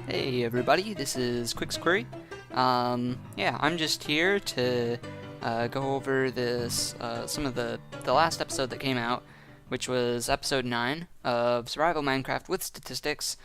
Hey everybody, this is quixQuery. Yeah, I'm just here to go over some of the last episode that came out, which was episode 9 of Survival Minecraft with Statistics.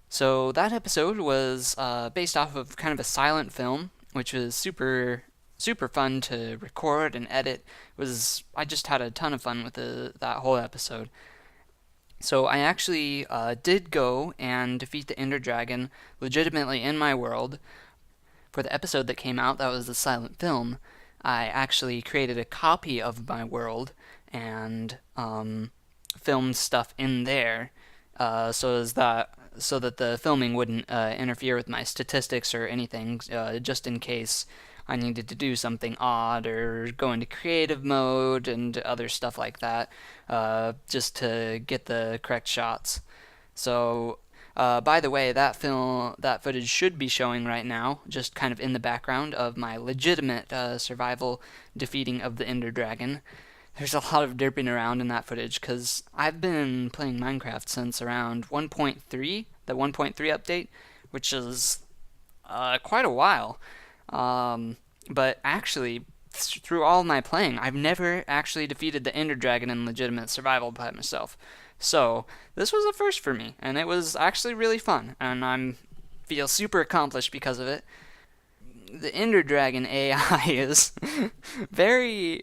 So that episode was based off of kind of a silent film, which was super fun to record and edit. I just had a ton of fun with that whole episode. So I actually did go and defeat the Ender Dragon legitimately in my world. For the episode that came out, that was the silent film, I actually created a copy of my world and filmed stuff in there, so that the filming wouldn't interfere with my statistics or anything, just in case I needed to do something odd or go into creative mode and other stuff like that, just to get the correct shots. So, by the way, that footage should be showing right now, just kind of in the background of my legitimate survival defeating of the Ender Dragon. There's a lot of derping around in that footage because I've been playing Minecraft since around 1.3, the 1.3 update, which is quite a while. But actually, through all my playing, I've never actually defeated the Ender Dragon in legitimate survival by myself. So this was a first for me, and it was actually really fun, and I feel super accomplished because of it. The Ender Dragon AI is very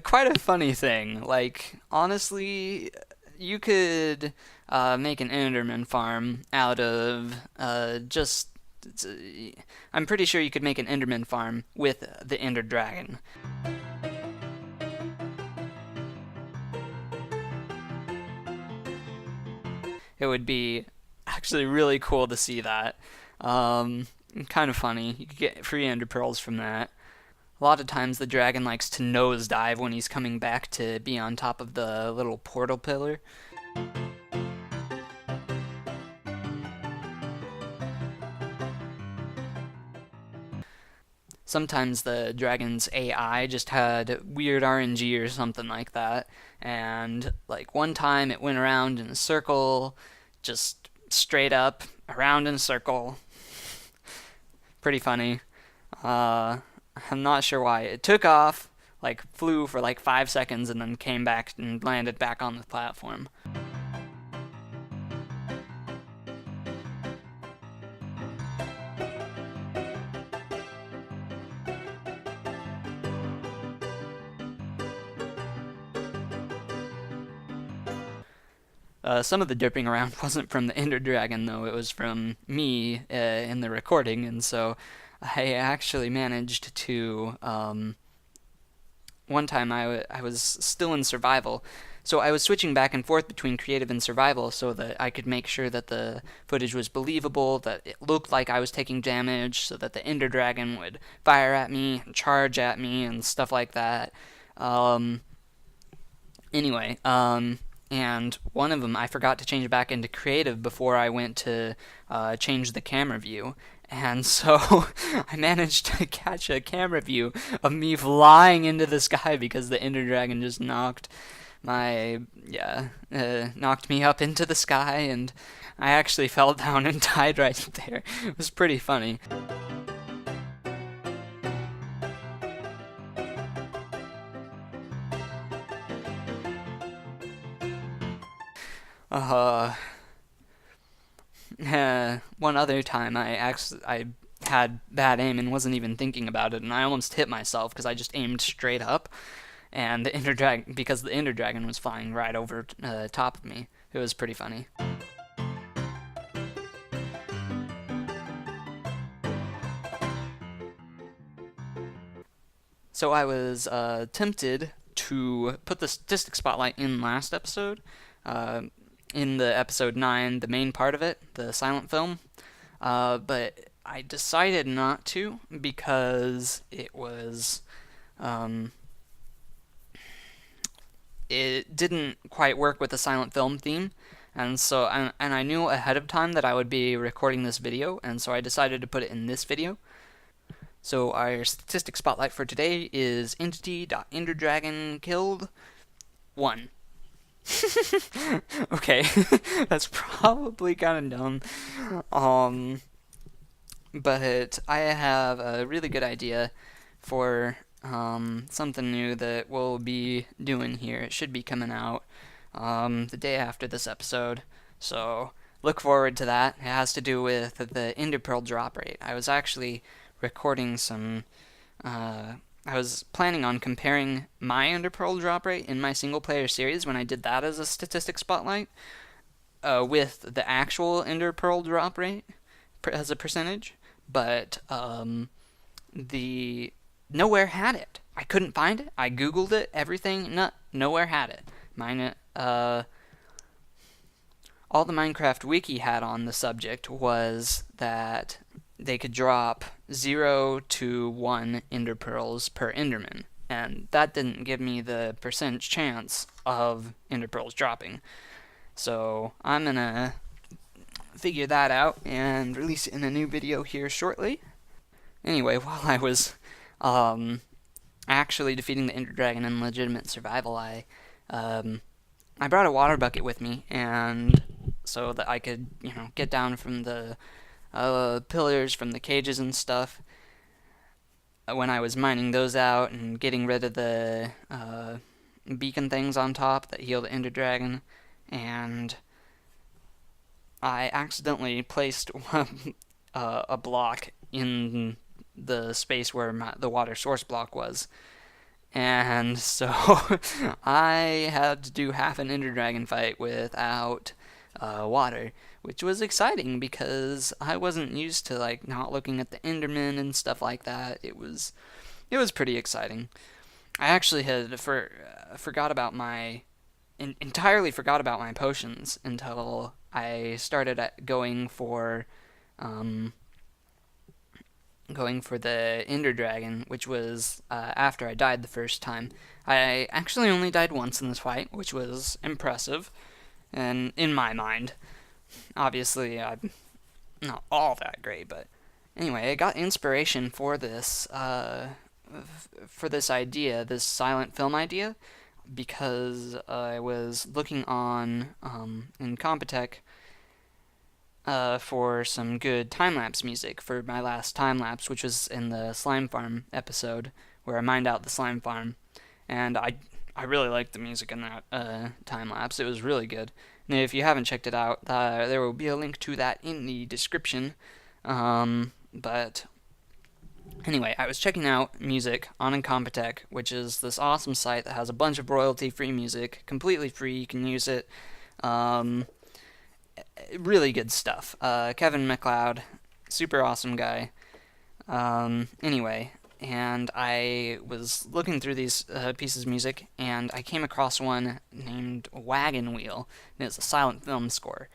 quite a funny thing. Like honestly, you could make an Enderman farm out of just. I'm pretty sure you could make an Enderman farm with the Ender Dragon. It would be actually really cool to see that. Kind of funny. You could get free Ender Pearls from that. A lot of times the dragon likes to nosedive when he's coming back to be on top of the little portal pillar. Sometimes the dragon's AI just had weird RNG or something like that. And like one time it went around in a circle, just straight up around in a circle. Pretty funny. Uh, I'm not sure why. It took off, like flew for like 5 seconds, and then came back and landed back on the platform. Some of the dipping around wasn't from the Ender Dragon, though. It was from me in the recording, and so I actually managed to. One time I was still in survival, so I was switching back and forth between creative and survival so that I could make sure that the footage was believable, that it looked like I was taking damage, so that the Ender Dragon would fire at me and charge at me and stuff like that. Um, anyway, and one of them I forgot to change back into creative before I went to change the camera view. And so I managed to catch a camera view of me flying into the sky because the Ender Dragon just knocked me up into the sky, and I actually fell down and died right there. It was pretty funny. Uh, One other time I had bad aim and wasn't even thinking about it, and I almost hit myself because I just aimed straight up, and because the Ender Dragon was flying right over top of me. It was pretty funny. So I was tempted to put the statistic spotlight in last episode, uh, in the episode 9, the main part of it, the silent film. But I decided not to because um, it didn't quite work with the silent film theme, and I knew ahead of time that I would be recording this video, and so I decided to put it in this video. So our statistic spotlight for today is entity.enderdragon killed 1. Okay, that's probably kind of dumb. Um, but I have a really good idea for something new that we'll be doing here. It should be coming out the day after this episode, so look forward to that. It has to do with the Ender Pearl drop rate. I was actually recording some. I was planning on comparing my Ender Pearl drop rate in my single player series when I did that as a statistic spotlight with the actual Ender Pearl drop rate as a percentage, but the nowhere had it. I couldn't find it. I googled it, everything, nowhere had it. Mine, all the Minecraft wiki had on the subject was that they could drop 0 to 1 ender pearls per enderman, and that didn't give me the percentage chance of ender pearls dropping. So I'm gonna figure that out and release it in a new video here shortly. Anyway, while I was actually defeating the Ender Dragon in legitimate survival, I brought a water bucket with me, and so that I could, get down from the pillars from the cages and stuff when I was mining those out and getting rid of the beacon things on top that heal the Ender Dragon. And I accidentally placed a block in the space where the water source block was. And so I had to do half an Ender Dragon fight without water, which was exciting because I wasn't used to not looking at the Enderman and stuff like that. It was pretty exciting. I actually had forgot about entirely forgot about my potions until I started going for the Ender Dragon, which was after I died the first time. I actually only died once in this fight, which was impressive, and in my mind. Obviously, I'm not all that great, but anyway, I got inspiration for this idea, this silent film idea, because I was looking on in Computech for some good time-lapse music for my last time-lapse, which was in the slime farm episode, where I mined out the slime farm. And I really liked the music in that time-lapse. It was really good. And if you haven't checked it out, there will be a link to that in the description. But anyway, I was checking out music on Incompetech, which is this awesome site that has a bunch of royalty-free music, completely free. You can use it. Really good stuff. Kevin MacLeod, super awesome guy. Anyway, and I was looking through these pieces of music, and I came across one named Wagon Wheel, and it's a silent film score.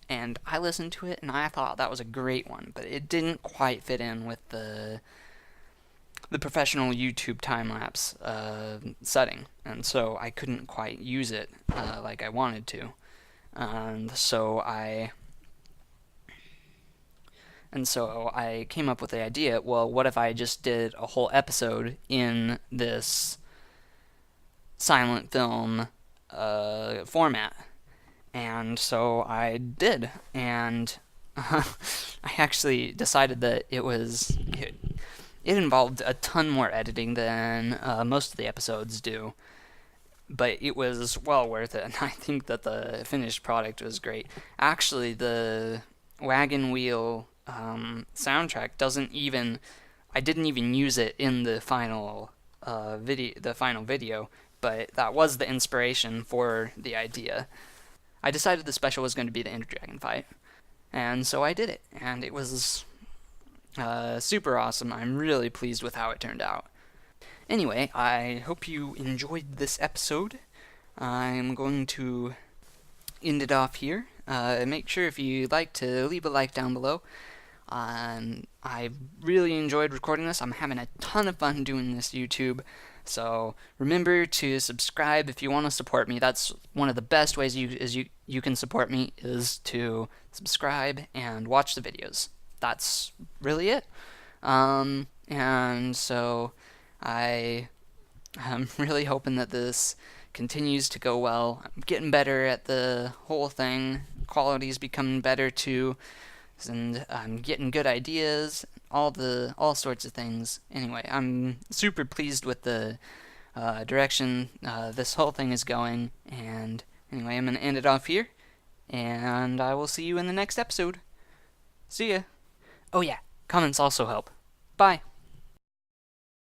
And I listened to it, and I thought that was a great one, but it didn't quite fit in with the professional YouTube time-lapse setting, and so I couldn't quite use it like I wanted to. And so I came up with the idea, well, what if I just did a whole episode in this silent film format? And so I did, and I actually decided that it involved a ton more editing than most of the episodes do. But it was well worth it, and I think that the finished product was great. Actually, the Wagon Wheel soundtrack I didn't even use it in the final video, but that was the inspiration for the idea. I decided the special was going to be the Ender Dragon fight, and so I did it, and it was super awesome. I'm really pleased with how it turned out. Anyway, I hope you enjoyed this episode. I'm going to end it off here. Make sure if you'd like to leave a like down below. I really enjoyed recording this. I'm having a ton of fun doing this YouTube. So remember to subscribe if you want to support me. That's one of the best ways you can support me, is to subscribe and watch the videos. That's really it. And so I'm really hoping that this continues to go well. I'm getting better at the whole thing. Quality's becoming better too, and I'm getting good ideas, all sorts of things. Anyway, I'm super pleased with the direction this whole thing is going. And anyway, I'm gonna end it off here, and I will see you in the next episode. See ya. Oh yeah, comments also help. Bye.